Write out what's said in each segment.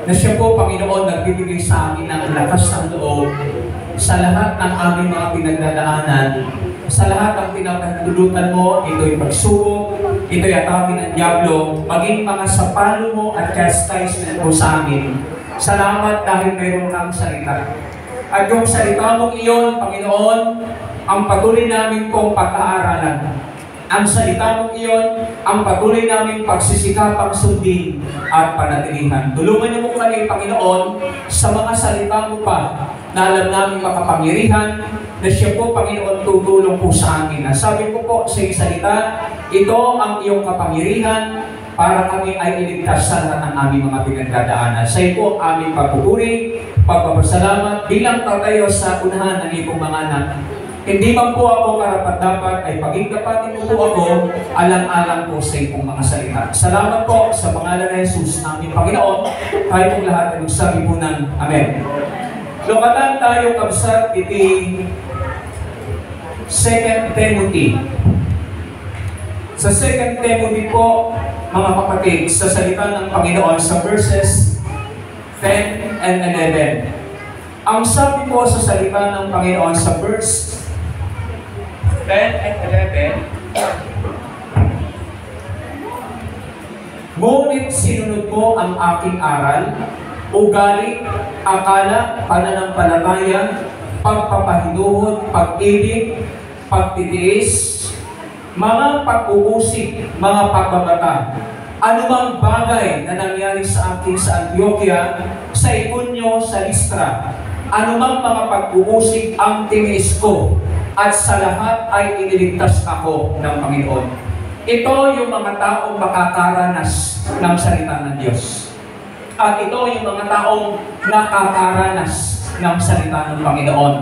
na siya po, Panginoon, nagbibigay sa amin ng lakas ng loob sa lahat ng aming mga pinagdadaanan, sa lahat ng pinagdulutan mo. Ito'y pagsubok, ito'y atake ng Diablo, maging mga sa palo mo at chastisement mo sa amin. Salamat dahil mayroon kang salita. At yung salita mong iyon, Panginoon, ang patuloy namin pong pag-aaralan. Ang salita mong iyon, ang patuloy naming pagsisikapang sundin at panatilihan. Tulungan niyo po kami, Panginoon, sa mga salita mo pa na alam namin makapangyarihan, na siya po, Panginoon, tutulong po sa amin. Sabi ko po sa iyong salita, ito ang iyong kapangyarihan para kami ay iligtas sa lahat ng aming mga pinagdadaanan. Sa iyo po aming pagpupuri, pagpapasalamat bilang tatayo sa unahan ng iyong mga anak. Hindi man po ako karapat-dapat ay pagigdapatin mo po ako alang-alang po sa iyong mga salita. Salamat po sa pangalan ng Jesus, aming Panginoon. Tayo pong lahat ay magsabi po ng Amen. Lokatan tayo kabsat iti 2 Timothy. Sa 2 Timothy po, mga kapatid, sa salita ng Panginoon sa verses 10 and 11. Ang sabi po sa salita ng Panginoon sa verse 10 and 11, ngunit sinunod mo ang aking aral, ugali, akala, pananampalataya, pagpapahinuhod, pag-ibig, pagtitiis, mga pag-uusig, mga pagbabata, anumang bagay na nangyari sa akin sa Antioquia, sa Iconio, sa Listra, anumang mga pag-uusig ang tiniis ko, at sa lahat ay iniligtas ako ng Panginoon. Ito yung mga taong makakaranas ng salita ng Diyos. At ito yung mga taong nakakaranas ng salita ng Panginoon.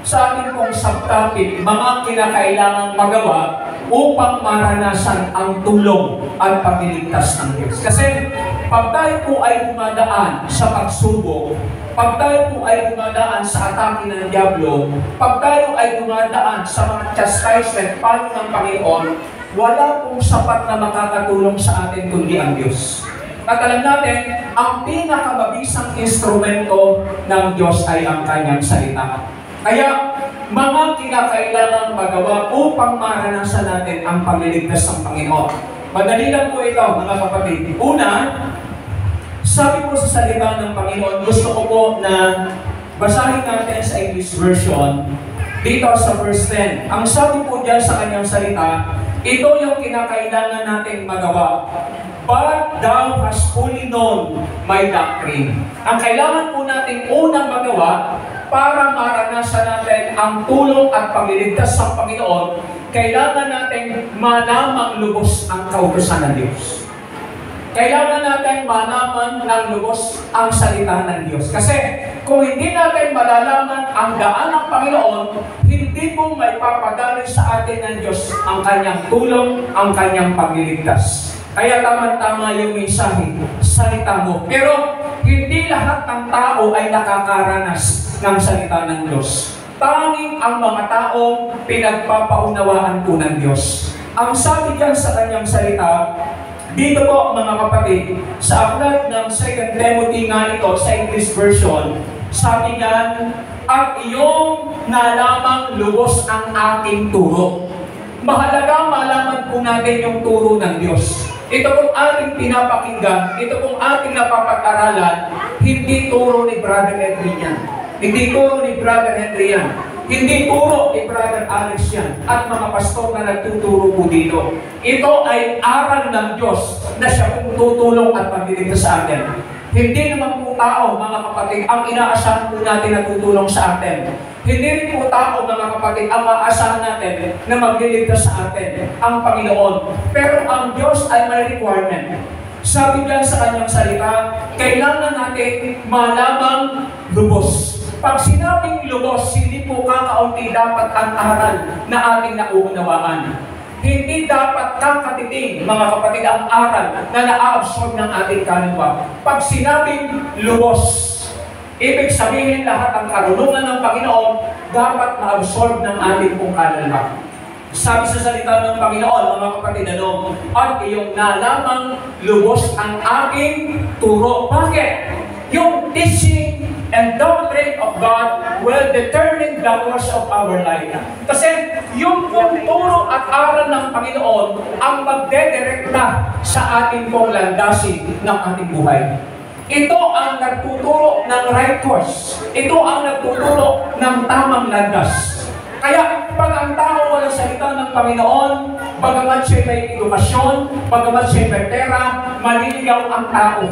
Sa ating pong subtopic, mga kinakailangang magawa upang maranasan ang tulong at pagliligtas ng Diyos. Kasi pag tayo po ay dumadaan sa pagsubok, pag tayo po ay dumadaan sa atake ng Diablo, pag tayo ay dumadaan sa mga chastisement, paano ng Panginoon, wala pong sapat na makakatulong sa atin kundi ang Diyos. At alam natin, ang pinakamabisang instrumento ng Diyos ay ang kanyang salita. Kaya, mga kinakailangang magawa upang maranasan natin ang pagliligtas ng Panginoon. Madali lang po ito, mga kapatid. Una, sabi po sa salita ng Panginoon, gusto ko po na basahin natin sa English version, dito sa verse 10. Ang sabi po dyan sa kanyang salita, ito yung kinakailangan natin magawa. But thou hast fully known my doctrine. Ang kailangan po natin unang magawa para maranasan natin ang tulong at pagliligtas ng Panginoon, kailangan natin malamang lubos ang kautusan ng Diyos. Kailangan natin malaman ng lubos ang salita ng Diyos. Kasi kung hindi natin malalaman ang daan ng Panginoon, hindi mo may papadali sa atin ng Diyos ang kanyang tulong, ang kanyang pagliligtas. Kaya tama-tama yung mensahe, salita mo. Pero hindi lahat ng tao ay nakakaranas ng salita ng Diyos. Tanging ang mga taong pinagpapaunawaan po ng Diyos. Ang sabi diyan sa kanyang salita, dito po mga kapatid, sa aklat ng 2 Timothy nga ito, sa English version, sabi niyan, at iyong nalamang lubos ang aking turo. Mahalaga malaman po natin yung turo ng Diyos. Ito pong ating pinapakinggan, ito pong ating napapag-aralan, hindi turo ni Brother Henry yan. Hindi turo ni Brother Henry yan. Hindi turo ni Brother Alex yan at mga pastor na nagtuturo po dito. Ito ay aral ng Diyos na siya pong tutulong at magliligtas sa atin. Hindi naman po tao, mga kapatid, ang inaasahan po natin na tutulong sa atin. Hindi rin po tao, mga kapatid, ang maaasahan natin na magliligtas sa atin, ang Panginoon. Pero ang Diyos ay may requirement. Sabi lang sa kanyang salita, kailangan natin malamang lubos. Pag sinabing lubos, hindi po kakaunti dapat ang aral na ating nauunawaan. Hindi dapat kakatiting, mga kapatid, ang aral na na-absorb ng ating kaluluwa. Pag sinabing lubos, ibig sabihin lahat ang karunungan ng Panginoon dapat ma-absorb ng ating pong kaluluwa. Sabi sa salita ng Panginoon, mga kapatid, at iyong nalamang lubos ang aking turo. Bakit? yung teaching and doctrine of God will determine the course of our life. Kasi yung puro at aral ng Panginoon ang magdedirekta sa ating pong landasin ng ating buhay. Ito ang nagtuturo ng right course. Ito ang nagtuturo ng tamang landas. Kaya pag ang tao walang salita ng Panginoon, bagamat siya may edukasyon, bagamat siya may pera, maliligaw ang tao.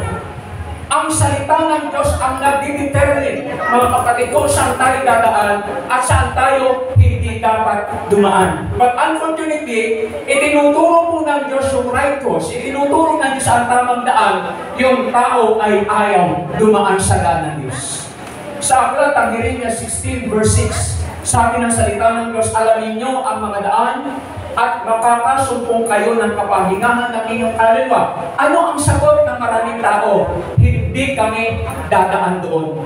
Ang salita ng Diyos ang nagdidetermine, mga kapatid, kung saan tayo dadaan at saan tayo hindi dapat dumaan. But unfortunately, itinuturo po ng Diyos yung right course, itinuturo ng Diyos ang tamang daan, yung tao ay ayaw dumaan sa daan ng Diyos. Sa aklat ang Jeremiah 16 verse 6, sabi ng salita ng Diyos, alamin nyo ang mga daan at makakasumpong kayo ng kapahingahan ng inyong kaluluwa. Ano ang sagot ng maraming tao? Hindi kami dadaan doon.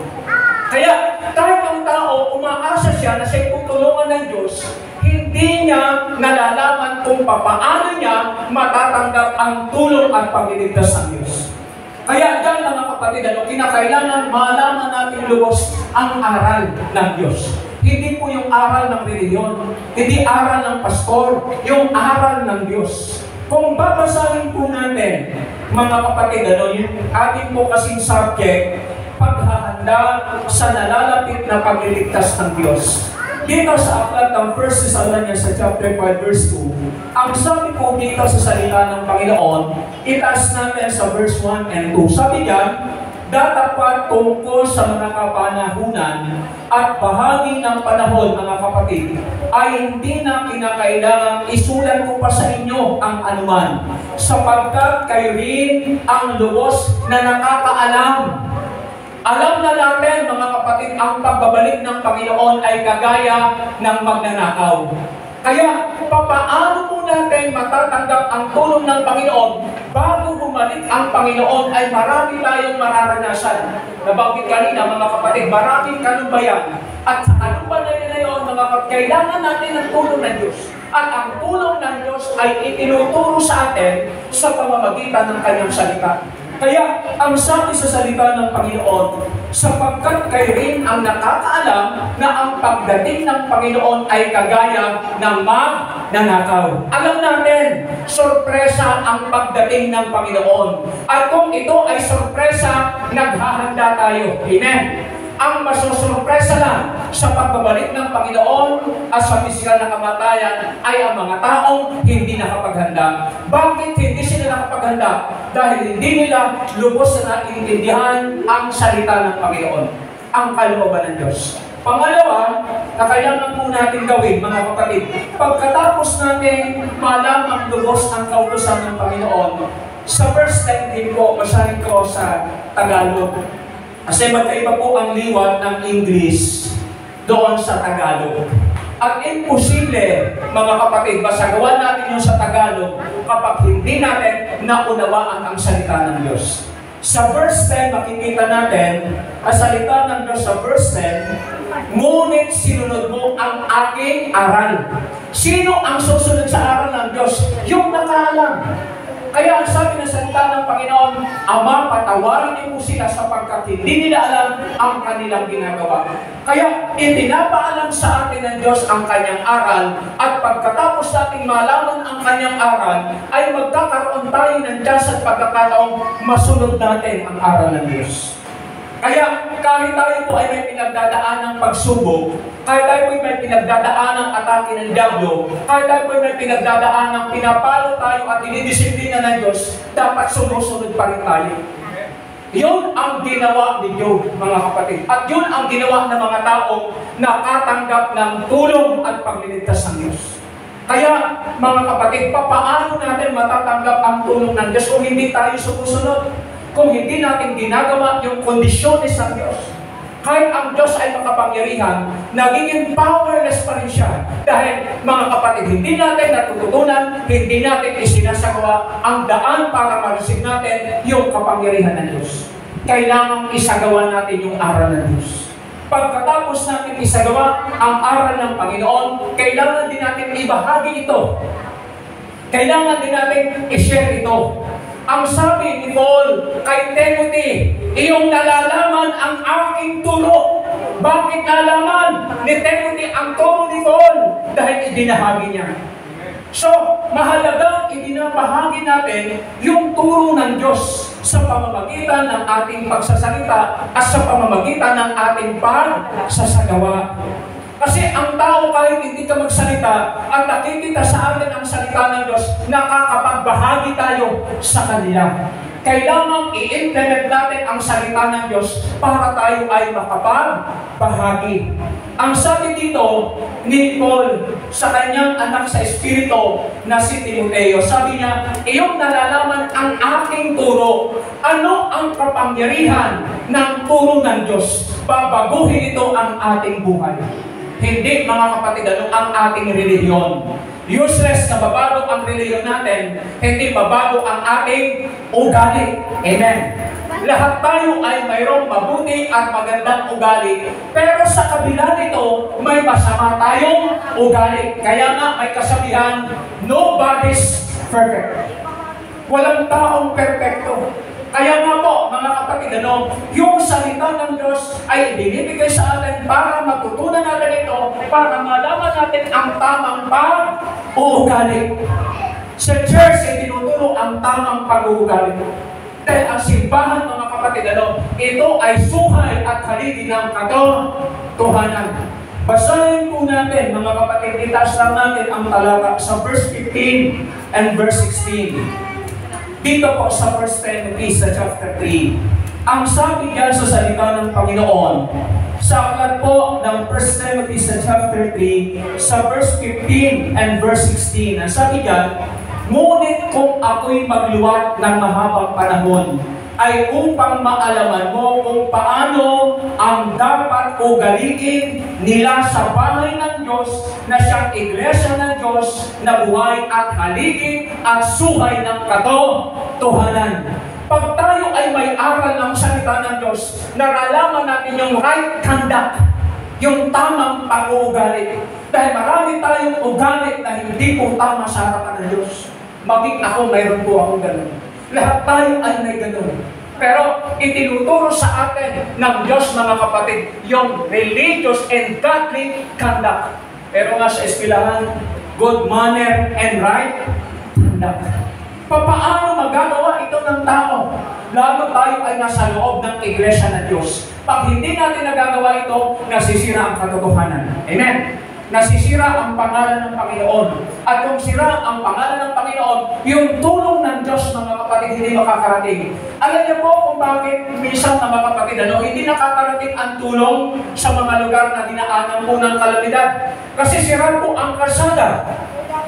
Kaya kahit ang tao, umaasa siya na siya'y tutulungan ng Diyos, hindi niya nalalaman kung paano niya matatanggap ang tulong at pagliligtas ng Diyos. Kaya dyan mga kapatid, kinakailangan malaman natin lubos ang aral ng Diyos. Hindi po yung aral ng reliyon, hindi aral ng pastor, yung aral ng Diyos. Kung babasahin po natin, mga kapatid, yung ating po kasing subject, paghahanda sa nalalapit na pagliligtas ng Diyos. Dito sa aklat ng 1 Thessalonians sa chapter 5 verse 2, ang sabi po dito sa salita ng Panginoon, itaas natin sa verse 1 and 2. Sabi diyan, datapat tungkol sa mga kapanahunan at bahagi ng panahon, mga kapatid, ay hindi na kinakailangang isulat ko pa sa inyo ang anuman, sapagkat kayo rin ang lubos na nakakaalam. Alam na natin, mga kapatid, ang pagbabalik ng Panginoon ay kagaya ng magnanakaw. Kaya, papaano po natin matatanggap ang tulong ng Panginoon bago bumalik ang Panginoon ay marami tayong mararanasan. Nabanggit kanina, mga kapatid, maraming kanubayan. At sa kanubayan na yun, mga kapatid, kailangan natin ang tulong ng Diyos. At ang tulong ng Diyos ay itinuturo sa atin sa pamamagitan ng Kanyang salita. Kaya, ang sabi sa salita ng Panginoon, sapagkat kayo rin ang nakakaalam na ang pagdating ng Panginoon ay kagaya ng magnanakaw. Alam natin, sorpresa ang pagdating ng Panginoon. At kung ito ay sorpresa, naghahanda tayo. Amen? Ang masusurpresa lang sa pagbabalik ng Panginoon at sa pisikal na kamatayan ay ang mga taong hindi nakapaghanda. Bakit hindi sila nakapaghanda? Dahil hindi nila lubos na naiintindihan ang salita ng Panginoon, ang kalooban ng Diyos. Pangalawa, na kailangan po natin gawin, mga kapatid, pagkatapos natin malamang lubos ang kautusan ng Panginoon, sa verse 10 din po, basahin ko sa Tagalog. Kasi magkaiba po ang liwat ng English doon sa Tagalog. At imposible, mga kapatid, masagawa natin yung sa Tagalog kapag hindi natin naunawaan ang salita ng Diyos. Sa verse 10, makikita natin, ang salita ng Diyos sa verse 10, ngunit sinunod mo ang aking aral. Sino ang susunod sa aral ng Diyos? Yung nakaalam. Kaya ang sabi ng salita ng Panginoon, Ama, patawarin niyo po sila sapagkat hindi nila alam ang kanilang ginagawa. Kaya itinapaalam sa atin ng Diyos ang kanyang aral at pagkatapos nating malaman ang kanyang aral, ay magkakaroon tayo ng chance at pagkakataong masunod natin ang aral ng Diyos. Kaya kahit tayo po ay may pinagdadaan ng pagsubok, kahit tayo po ay may pinagdadaan ng atake ng diablo, kahit tayo po ay may pinagdadaan ng pinapalo tayo at dinidisiplina ng Diyos, dapat sumusunod pa rin tayo. Yun ang ginawa ni Job, mga kapatid. At yun ang ginawa ng mga taong nakatanggap ng tulong at pagliligtas ng Diyos. Kaya, mga kapatid, paano natin matatanggap ang tulong ng Diyos kung hindi tayo sumusunod? Kung hindi natin ginagawa yung kondisyones ng Diyos. Kahit ang Diyos ay makapangyarihan, nagiging powerless pa rin siya. Dahil, mga kapatid, hindi natin natututunan, hindi natin isinasagawa ang daan para ma-receive natin yung kapangyarihan ng Diyos. Kailangan isagawa natin yung aral ng Diyos. Pagkatapos natin isagawa ang aral ng Panginoon, kailangan din natin ibahagi ito. Kailangan din natin i-share ito. Ang sabi ni Paul kay Timothy, iyong nalalaman ang aking turo. Bakit nalaman ni Timothy ang turo ni Paul? Dahil ibinahagi niya. So, mahalagang ibinabahagi natin yung turo ng Diyos sa pamamagitan ng ating pagsasalita at sa pamamagitan ng ating pagsasagawa. Kasi ang tao kahit hindi ka magsalita at nakikita sa atin ang salita ng Diyos, nakakapagbahagi tayo sa kanila. Kailangan i-implement natin ang salita ng Diyos para tayo ay makapagbahagi. Ang sabi dito ni Paul sa kanyang anak sa Espiritu na si Timoteo, sabi niya, iyong nalalaman ang aking turo. Ano ang kapangyarihan ng turo ng Diyos? Babaguhin ito ang ating buhay. Hindi, mga kapatid, ano ang ating relihiyon? Useless na babago ang relihiyon natin, hindi babago ang ating ugali. Amen. Lahat tayo ay mayroong mabuti at magandang ugali. Pero sa kabila nito, may masama tayong ugali. Kaya nga may kasabihan, nobody's perfect. Walang taong perfecto. Kaya nga po, mga kapatid, yung salita ng Diyos ay binibigay sa atin para matutunan natin ito, para malaman natin ang tamang pag-uugali. Sa church ay tinuturo ang tamang pag-uugali. Dahil ang simbahan, mga kapatid, ito ay suhay at haligi ng katotohanan. Basahin po natin, mga kapatid, itaas lang natin ang talata sa verse 15 and verse 16. Dito po sa 1 Timothy sa chapter 3. Ang sabi diyan sa salita ng Panginoon, sa aklat po ng 1 Timothy sa chapter 3, sa verse 15 and verse 16, ang sabi diyan, ngunit kung ako'y magluwat ng mahabang panahon, ay upang maalaman mo kung paano ang dapat ugaliin nila sa bahay ng Diyos na siyang iglesia ng Diyos na buhay at haligi at suhay ng katotohanan. Pag tayo ay may aral ng salita ng Diyos, naralaman natin yung right conduct, yung tamang pag-uugali. Dahil marami tayong ugali na hindi po tama sa harapan ng Diyos. Maging ako, mayroon po akong ganun. Lahat tayo ay may ganun. Pero itinuturo sa atin ng Diyos, mga kapatid, yung religious and godly conduct. Pero nga sa eskwelahan, good manner and right conduct. Paano magagawa ito ng tao? Lalo tayo ay nasa loob ng iglesia ng Diyos. Pag hindi natin nagagawa ito, nasisira ang katotohanan. Amen? Nasisira ang pangalan ng Panginoon. At kung sira ang pangalan ng Panginoon, yung tulong ng Diyos, mga kapatid, hindi makakarating. Alam niyo po kung bakit minsan, mga kapatid, hindi nakakarating ang tulong sa mga lugar na dinaanan po ng kalamidad? Kasi sira po ang kalsada.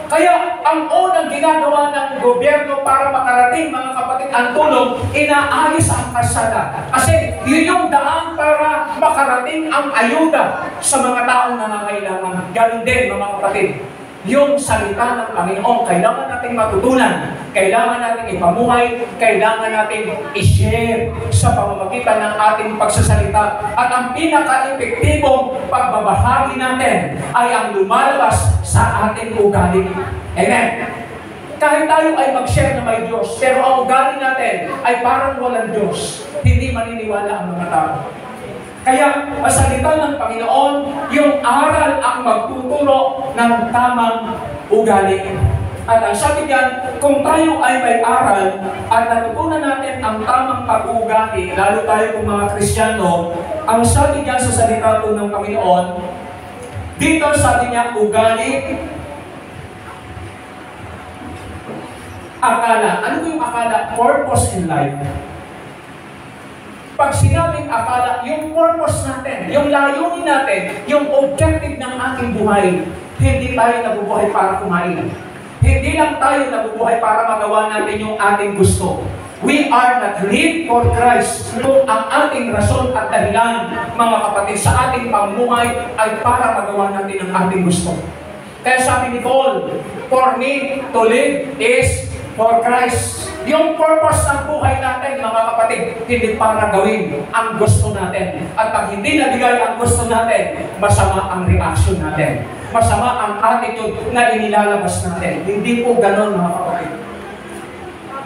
Kaya ang unang ginagawa ng gobyerno para makarating, mga kapatid, ang tulong, inaayos ang kalsada. Kasi yun yung daan para makarating ang ayuda sa mga taong nangangailangan. Ganun din, mga kapatid. Yung salita ng Panginoon, kailangan natin matutunan, kailangan natin ipamuhay, kailangan natin i-share sa pamamagitan ng ating pagsasalita. At ang pinaka-epektibong pagbabahagi natin ay ang lumalabas sa ating ugali. Amen? Kahit tayo ay mag-share na may Diyos, pero ang ugali natin ay parang walang Diyos. Hindi maniniwala ang mga tao. Kaya, ang salita ng Panginoon, yung aral ang magtuturo ng tamang ugali. At ang sabi diyan, kung tayo ay may aral at natutunan natin ang tamang pag-uugali, lalo tayo kung mga Kristiyano, ang sabi diyan sa salita po ng Panginoon, dito sabi niya, ugali, akala. Ano yung akala? Purpose in life. Pag sinabing akala, yung purpose natin, yung layunin natin, yung objective ng ating buhay, hindi tayo nabubuhay para kumain. Hindi lang tayo nabubuhay para magawa natin yung ating gusto. We are not live for Christ. Kung ang ating rason at dahilan, mga kapatid, sa ating pamumuhay ay para magawa natin ang ating gusto. Kaya sabi ni Paul, for me to live is for Christ. Yung purpose ng buhay natin, mga kapatid, hindi para gawin ang gusto natin. At pag hindi nabigay ang gusto natin, masama ang reaction natin. Masama ang attitude na inilalabas natin. Hindi po ganon, mga kapatid.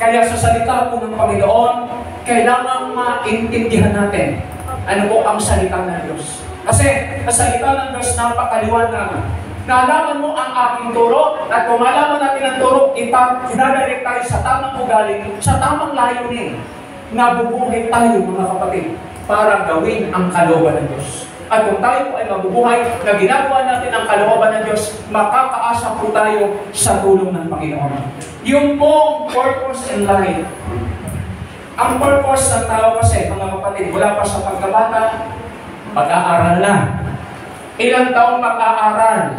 Kaya sa salita po ng Panginoon, kailangan maintindihan natin ano po ang salita ng Diyos. Kasi sa salita ng Diyos, napakaliwanag. Nalaman mo ang aking turo, at kung malaman natin ang turo, idadirect tayo sa tamang ugali, sa tamang layunin. Nabubuhay tayo, mga kapatid, para gawin ang kalooban ng Diyos. At kung tayo po ay mabubuhay na ginagawa natin ang kalooban ng Diyos, makakaasa po tayo sa tulong ng Panginoon. Yung pong purpose in life. Ang purpose ng tao kasi, mga kapatid, wala pa sa pagkabata, mag-aaral na. Ilang taong mag-aaral?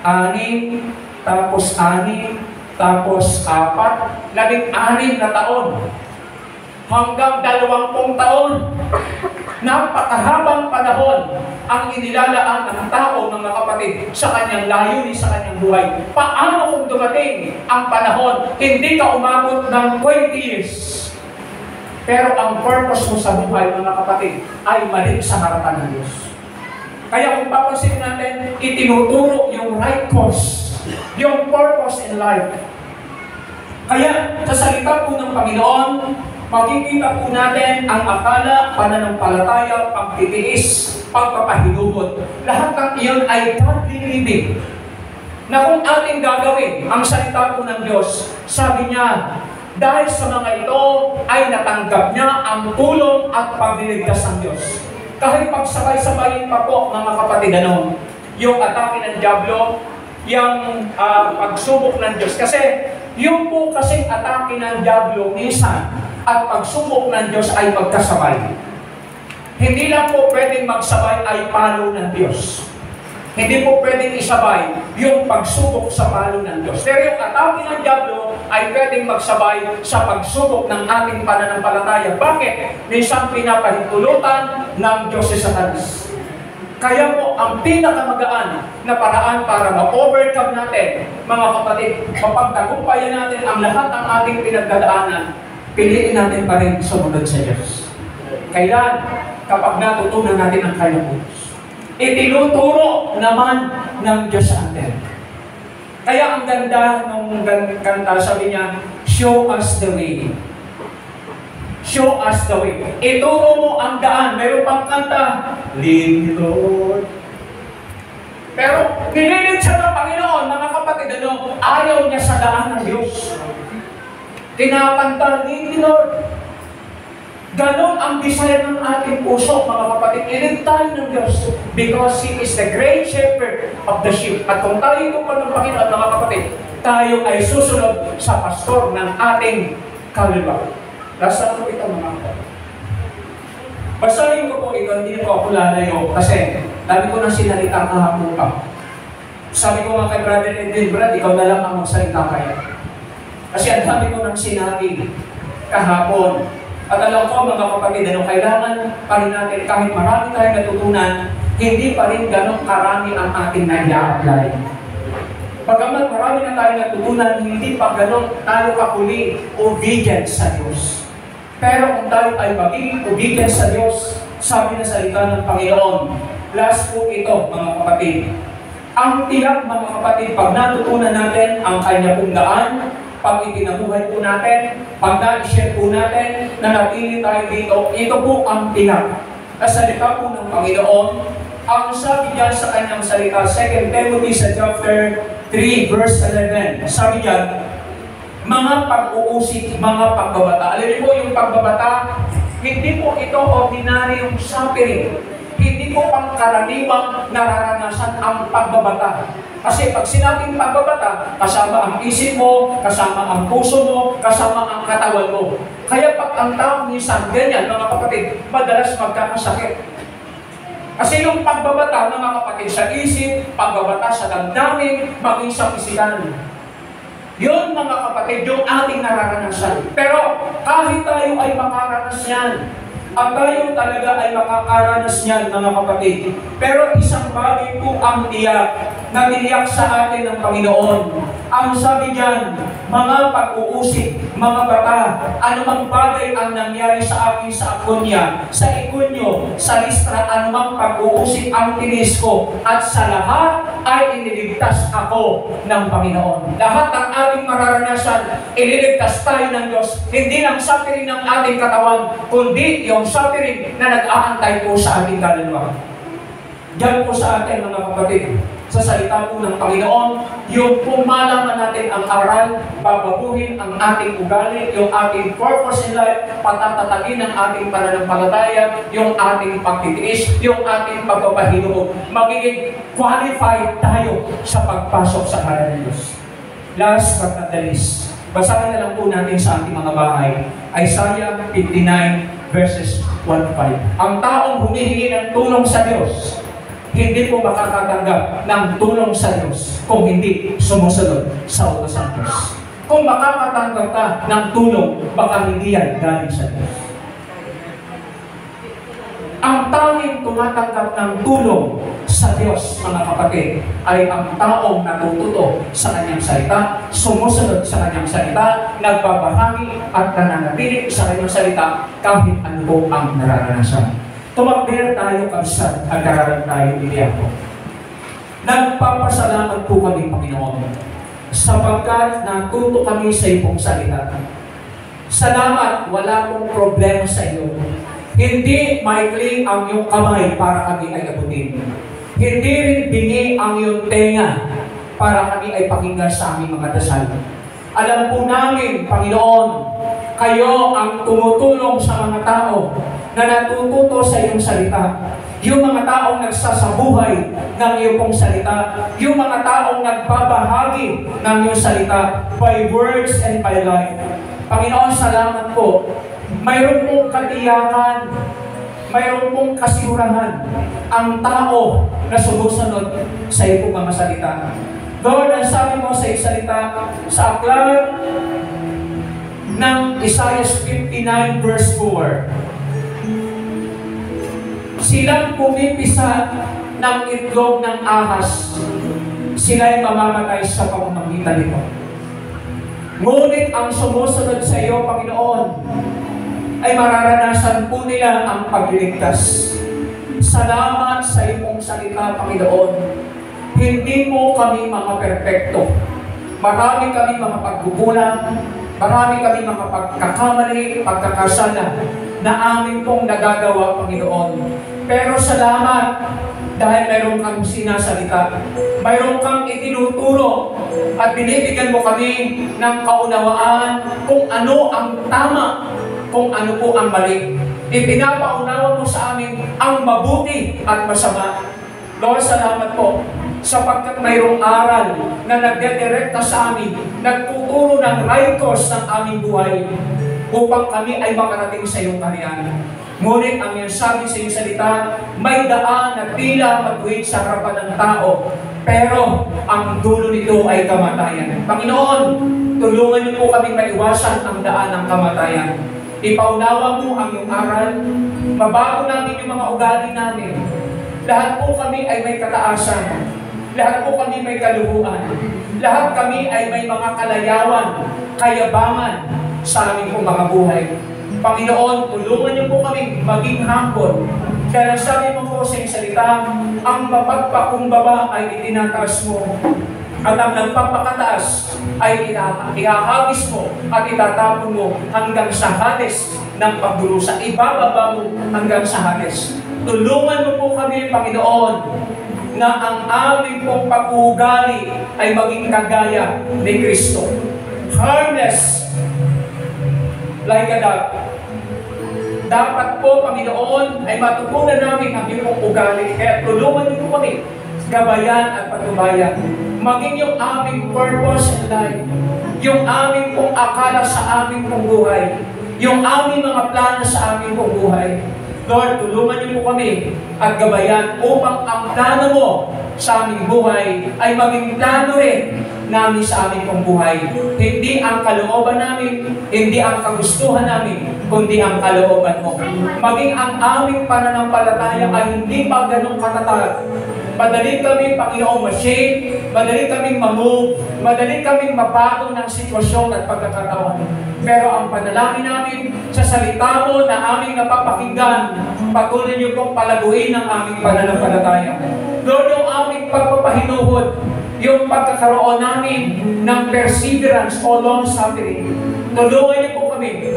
6, tapos 6, tapos 4, 16 na taon. Hanggang 20 taon. Napakahabang panahon ang inilalaan ng tao, mga kapatid, sa kanyang layunin, sa kanyang buhay. Paano kung dumating ang panahon, hindi ka umabot ng 20 years? Pero ang purpose mo sa buhay, mga kapatid, ay mali sa harapan ng Diyos. Kaya kung papansin natin, itinuturo yung right course, yung purpose in life. Kaya sa salita po ng Panginoon, makikita po natin ang akala, pananampalataya, pagtitiis, pagpapahinuhod. Lahat ng iyon ay godly living. Na kung ating gagawin ang salita po ng Diyos, sabi niya, dahil sa mga ito ay natanggap niya ang tulong at pagliligtas ng Diyos. Kahit pagsabay-sabayin pa po, mga kapatid, yung atake ng Diablo, yung pagsubok ng Diyos. Kasi yung po kasing atake ng Diablo minsan at pagsubok ng Diyos ay magkasabay. Hindi lang po pwedeng magsabay ay palo ng Diyos. Hindi po pwedeng isabay yung pagsubok sa palo ng Diyos. Pero yung atake ng Diablo ay pwedeng magsabay sa pagsubok ng ating pananampalataya. Bakit? Minsan pinapahintulutan ng Diyos si Satanas. Kaya po, ang pinakamagaan na paraan para ma-overcome natin, mga kapatid, mapagtagumpayan natin ang lahat ng ating pinagdadaanan, piliin natin pa rin sumunod sa Diyos. Kailan? Kapag natutunan natin ang kanyang Diyos. Itinuturo naman ng Diyos sa atin. Kaya ang ganda ng kanta, sabi niya, show us the way. Show us the way. Ituro mo ang daan. Mayroon pang kanta, lead me, Lord. Pero nililid siya ng Panginoon, mga kapatid, ayaw niya sa daan ng Diyos. Kinakanta, lead me, Lord. Ganon ang desire ng ating puso, mga kapatid. Ilid tayo ng Diyos because He is the great shepherd of the sheep. At kung tayo ito pa ng Panginoon, mga kapatid, tayo ay susunod sa pastor ng ating kaluluwa. Lasa ko ito, mga kapatid. Basahin ko po ito, hindi ko ako lalayo kasi dami ko nang sinalita kahapon pa. Sabi ko nga kay Brother Edwin, Brad, ikaw na lang ang magsalita kaya. Kasi ang dami ko nang sinabi kahapon. At alam ko, mga kapatid, kailangan pa rin natin, kahit marami tayong natutunan, hindi pa rin ganong karami ang ating na-i-apply. Pagkamat marami na tayong natutunan, hindi pa ganon tayo kakuli obedient sa Diyos. Pero kung tayo ay magiging obedient sa Diyos, sabi na salita ng Panginoon, last po ito, mga kapatid. Ang tiyak, mga kapatid, pag natutunan natin ang kanya pong daan, pag itinabuhay po natin, pag na-share po natin, na napili tayo dito, ito po ang tiyak. Salita po ng Panginoon, ang sabi niya sa kanyang salita, 2 Timothy sa chapter 3, verse 11, sabi niya, mga pag-uusig, mga pagbabata. Alam niyo po yung pagbabata, hindi po ito ordinaryong suffering. Hindi po pangkaraniwang nararanasan ang pagbabata. Kasi pag sinabing pagbabata, kasama ang isip mo, kasama ang puso mo, kasama ang katawan mo. Kaya pag ang tao minsan, ganyan, mga kapatid, madalas magkakasakit. Kasi yung pagbabata, mga kapatid, sa isip, pagbabata sa damdamin, maging sa pisikal. Yun, mga kapatid, yung ating nararanasan. Pero kahit tayo ay makaranas yan, at tayo talaga ay makakaranas niyan, mga kapatid. Pero isang bagay po ang tiyak na tiniyak sa atin ng Panginoon. Ang sabi niyan, mga pag-uusig, mga bata, anumang bagay ang nangyari sa akin sa Akonia, sa Ikonyo, sa Listra, anumang pag-uusig ang tinis ko, at sa lahat ay iniligtas ako ng Panginoon. Lahat ng ating mararanasan, iniligtas tayo ng Diyos. Hindi lang suffering ng ating katawan, kundi yung suffering na nag-aantay po sa ating kaluluwa. Diyan po sa atin mga kapatid, sa salita po ng Panginoon, yung pumalaman natin ang aral, babaguhin ang ating ugali, yung ating purpose in life, patatatagin ang ating pananampalataya, yung ating pagtitiis, yung ating pagpapahinuog. Magiging qualified tayo sa pagpasok sa ngalan ng Diyos. Last but not the least, basahin na lang po natin sa ating mga bahay, Isaiah 59 verses 1-5. Ang taong humihingi ng tulong sa Diyos, hindi po makakatanggap ng tulong sa Diyos kung hindi sumusunod sa utos ng Diyos. Kung makakatanggap ka ng tulong, baka hindi yan galing sa Diyos. Ang tanging tumatanggap ng tulong sa Diyos, mga kapatid, ay ang taong natututo sa kanyang salita, sumusunod sa kanyang salita, nagbabahagi at nananatili sa kanyang salita kahit ano po ang nararanasan. Tumakbir tayo kabsat at kararan tayo iliako. Nagpapasalamat po kami, Panginoon, sapagkat natuto kami sa iyong salita. Salamat, wala pong problema sa iyo. Hindi maikling ang iyong kamay para kami ay abutin. Hindi rin bingi ang iyong tenga para kami ay pakinggan sa aming mga dasal. Alam po namin, Panginoon, kayo ang tumutulong sa mga tao na natututo sa iyong salita. Yung mga taong nagsasabuhay ng iyong pong salita. Yung mga taong nagbabahagi ng iyong salita by words and by life. Panginoon, salamat po. Mayroon pong katiyakan, mayroon pong kasigurahan ang tao na sumusunod sa iyong pong mga salita. Lord, ang sabi mo sa iyong salita sa aklat ng Isaiah 59 verse 4. Silang pumipisa ng itlog ng ahas, sila'y mamamatay sa pamamagitan nito. Ngunit ang sumusunod sa iyo, Panginoon, ay mararanasan po nila ang pagliligtas. Salamat sa iyong salita, Panginoon. Hindi mo kami mga perpekto. Marami kami mga pagkukulang, marami kami mga pagkakamali, pagkakasala na amin pong nagagawa, Panginoon. Pero salamat dahil mayroon kang sinasalita. Mayroon kang itinuturo at binibigyan mo kami ng kaunawaan kung ano ang tama, kung ano po ang mali. Ipinapaunawa mo sa amin ang mabuti at masama. Lord, salamat po sapagkat mayroong aral na nagdedirekta sa amin, nagtuturo ng right course ng aming buhay upang kami ay makarating sa iyong kaharian. Ngunit ang iyong sabi sa iyong salita, may daan na tila matuwid sa harapan ng tao, pero ang dulo nito ay kamatayan. Panginoon, tulungan niyo po kami maiwasan ang daan ng kamatayan. Ipaunawa mo ang iyong aral, mabago namin yung mga ugali namin. Lahat po kami ay may kataasan. Lahat po kami may kaluhuan. Lahat kami ay may mga kalayawan, kayabangan sa aming pong mga buhay. Panginoon, tulungan niyo po kami maging humble. Kaya sabi mo po sa iyong salita, ang mapagpakumbaba ay itinataas mo. At ang nagpapakataas ay ihahagis mo at itatapon mo hanggang sa Hades ng pagdurusa. Ibababa mo hanggang sa Hades. Tulungan mo po kami, Panginoon, na ang aming pong pag-uugali ay maging kagaya ni Kristo. Harness like a dove. Dapat po, Panginoon, ay matutunan namin ang iyong ugali. Kaya tulungan niyo po kami, gabayan at patnubayan. Maging yung aming purpose in life, yung aming pong akala sa aming pong buhay, yung aming mga plano sa aming pong buhay. Lord, tulungan niyo po kami at gabayan upang ang plano mo sa aming buhay ay maging plano rin namin sa aming pong buhay. Hindi ang kalooban namin, hindi ang kagustuhan namin, kundi ang kalooban mo. Maging ang aming pananampalataya ay hindi pa ganong katatag. Madali kami, Panginoon, ma-shake, madali kaming ma-move, madali kaming mabago ng sitwasyon at pagkakataon. Pero ang panalangin namin sa salita mo na aming napapakinggan, patuloy niyo pong palaguin ang aming pananampalataya. Lord, yung aming pagpapahinuhod, yung pagkakaroon namin ng perseverance o long suffering. Tulungan niyo po kami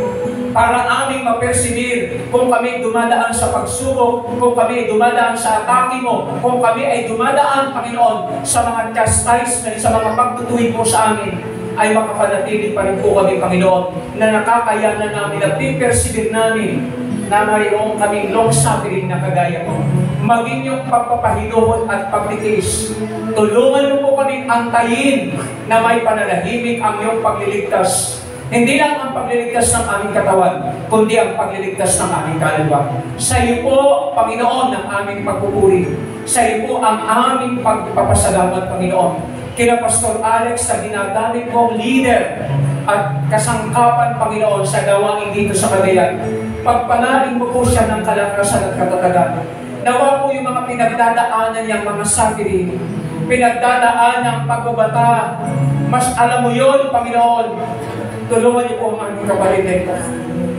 para aming ma-persevere kung kami dumadaan sa pagsubok, kung kami dumadaan sa atake mo, kung kami ay dumadaan, Panginoon, sa mga chastisement, sa mga pagtutuwid mo sa amin, ay makapanatili pa rin po kami, Panginoon, na nakakayanan namin at persevere namin na mayroong kaming long suffering na kagaya mo. Maging yung pagpapahinuhod at pagtitiis. Tulungan mo po kaming antayin na may panalahimik ang iyong pagliligtas. Hindi lang ang pagliligtas ng aming katawan, kundi ang pagliligtas ng aming kaluluwa. Sa iyo po, Panginoon, ang aming pagpupuri. Sa iyo po ang aming pagpapasalamat, Panginoon. Kina Pastor Alex na ginagamit mong leader at kasangkapan, Panginoon, sa gawain dito sa Cagayan. Pagpalain mo po siya ng kalakasan at katatagan. Nawa po yung mga pinagdadaanan niyang mga suffering, pinagdadaan ng pagbabata. Mas alam mo yun, Panginoon. Tulungan niyo po ang aming kapatid.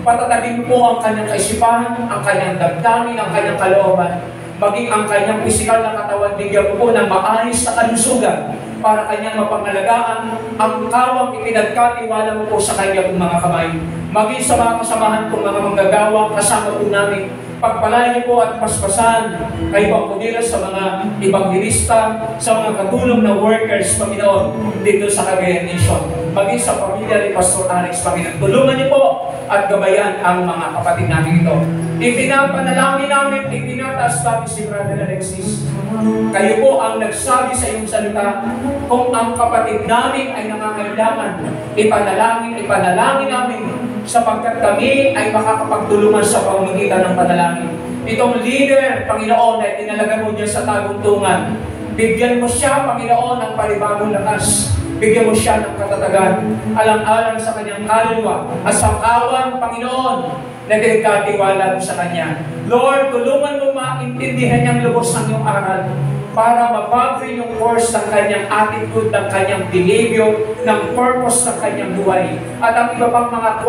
Patatagin po ang kanyang kaisipan, ang kanyang damdamin, ang kanyang kalooban. Maging ang kanyang pisikal na katawan, bigyan mo po ng maayos na kalusugan para kanyang mapangalagaan ang kawang ipinagkatiwala mo po sa kanyang mga kamay. Maging sa mga kasamahan kong mga manggagawa, kasama po namin, pagpalain niyo po at paspasan kay Pangkudilas sa mga ebangelista, sa mga katulong na workers, Panginoon, dito sa Cagayan Nation. Maging sa pamilya ni Pastor Alex, Panginoon. Tulungan niyo po at gabayan ang mga kapatid natin ito. Ipinapanalangin namin, ipinataas namin si Brother Alexis. Kayo po ang nagsabi sa iyong salita, kung ang kapatid namin ay nangangailangan, ipanalangin namin sapagkat kami ay makakapagtulungan sa pamamagitan ng panalangin. Itong leader, Panginoon, na tinalaga mo niya sa tagungtungan, bigyan mo siya, Panginoon, ng panibagong lakas. Bigyan mo siya ng katatagan, alang-alang sa kanyang kaluluwa at sa kawan, Panginoon, na pinagkatiwala mo sa kanya. Lord, tulungan mo maintindihan niyang lubos ng iyong aral para mabago yung course ng kanyang attitude, ng kanyang behavior, ng purpose ng kanyang buhay. At ang iba pang mga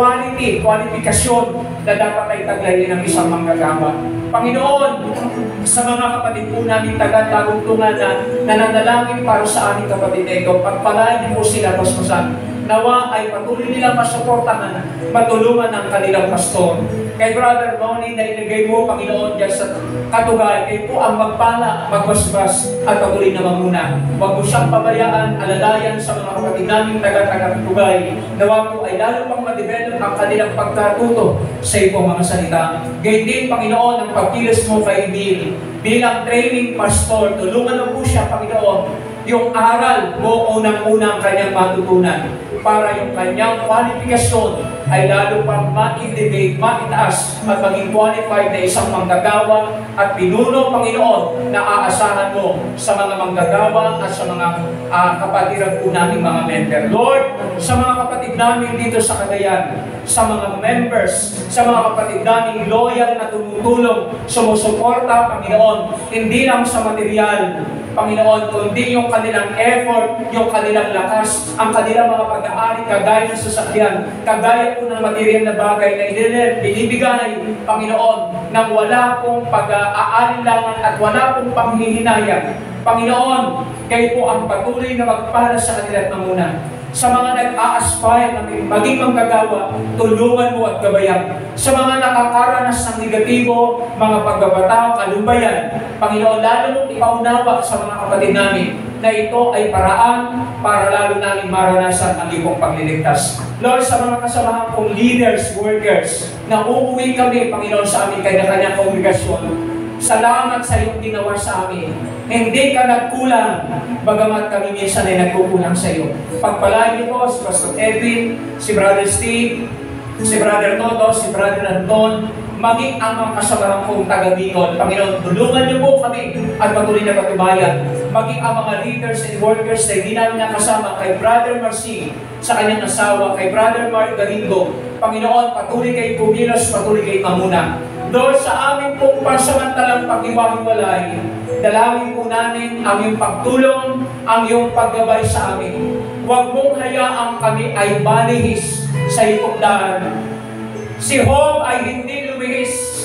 kwalifikasyon na dapat ay taglayin ng isang manggagawa. Panginoon, sa mga kapatid po namin taga-tagungtungan na nananalangin para sa aming kapatid na ito, pagpalain niyo po sila, Paspasan. Nawa ay patuloy nilang masuportahan, matulungan ng kanilang pastor. Kay Brother Ronnie na ilagay mo, Panginoon, dyan sa katugay, kayo po ang magpala, magbasbas, at patuloy na mamuna. Huwag mo siyang pabayaan, alalayan sa mga kapatid namin taga-taga-tugay. Nawa po ay lalo pang ma-develop ang kanilang pagkatuto sa iyong mga salita. Gayun din, Panginoon, ang pagkilos mo kay Bill. Bilang training pastor, tulungan mo po siya, Panginoon, yung aral mo unang-unang kanyang matutunan para yung kanyang kwalifikasyon ay lalo pang ma-elevate, ma-itaas at maging qualified na isang manggagawa at pinuno, Panginoon, na aasahan mo sa mga manggagawa at sa mga kapatiran po namin mga member. Lord, sa mga kapatid namin dito sa Cagayan, sa mga members, sa mga kapatid namin loyal na tumutulong, sumusuporta, Panginoon, hindi lang sa material, Panginoon, kundi yung kanilang effort, yung kanilang lakas, ang kanilang mga pag-aari, kagaya ng sasakyan, kagaya po ng material na bagay na binibigay, Panginoon, nang wala pong pag-aalinlangan at wala pong panghihinayang. Panginoon, kayo po ang patuloy na magpala sa kanilang mamuna. Sa mga nag-a-aspire na maging manggagawa, tulungan mo at gabayan. Sa mga nakakaranas ng negatibo, mga pagbabataw, kalubayan, Panginoon, lalo mong ipaunawa sa mga kapatid namin na ito ay paraan para lalo namin maranasan ang iyong pagliligtas. Lord, sa mga kasamahan kong leaders, workers, na uuwi kami, Panginoon, sa aming kanya-kanyang kongregasyon, salamat sa iyong ginawa sa amin. Hindi ka nagkulang, bagamat kami minsan ay nagkukulang sa iyo. Pagpalain niyo po si Pastor Edwin, si Brother Steve, si Brother Toto, si Brother Anton, maging ang mga kasamahan kong taga-Bicol. Panginoon, tulungan niyo po kami at patuloy na patubayan. Maging ang mga leaders and workers na hindi namin nakasama kay Brother Marcy, sa kanyang asawa, kay Brother Mark Galindo. Panginoon, patuloy kayo kumilos, patuloy kayo mamuna. Lord, sa aming pong pansamantalang pag-iwahiwalay, dalawin po namin ang iyong pagtulong, ang iyong paggabay sa amin. Huwag mong hayaang kami ay manihis sa iyong daan. Si Job ay hindi lumihis,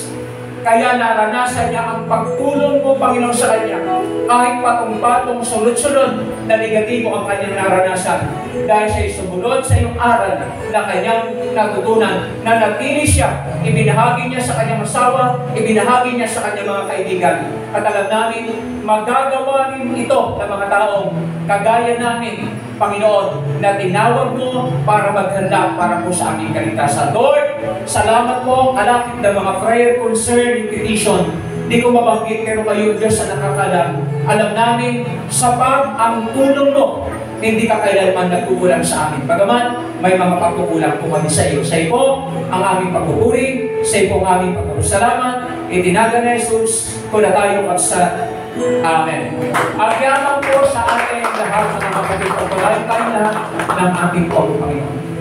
kaya naranasan niya ang pagtulong mo, Panginoon, sa kanya. Kahit patong-patong, sunod-sunod na negatibo ang kanyang naranasan. Dahil siya sumunod sa iyong aral na kanyang natutunan, na natili siya, ibinahagi niya sa kanyang asawa, ibinahagi niya sa kanyang mga kaibigan. At alam namin, magagawa rin ito ng mga taong kagaya namin, Panginoon, na tinawag mo para maghanda para po sa aming kaligtasan. Lord, salamat po, kalakip ng mga prayer, concern, petition. Di ko mabanggit, pero kayo, Diyos, na nakakalam. Alam namin, sapat ang tulong mo, hindi ka kailanman nagkukulang sa amin. Bagaman, may mga pagkukulang po kami sa iyo. Sa iyo po, ang aming pagpupuri, sa iyo po ang aming pagpapasalamat, itinaga na Jesus, kung na tayo kapsa. Amen. Ang yaman po sa ating lahat ng mga kapatid, pagpalain tayo lahat ng ating Panginoon.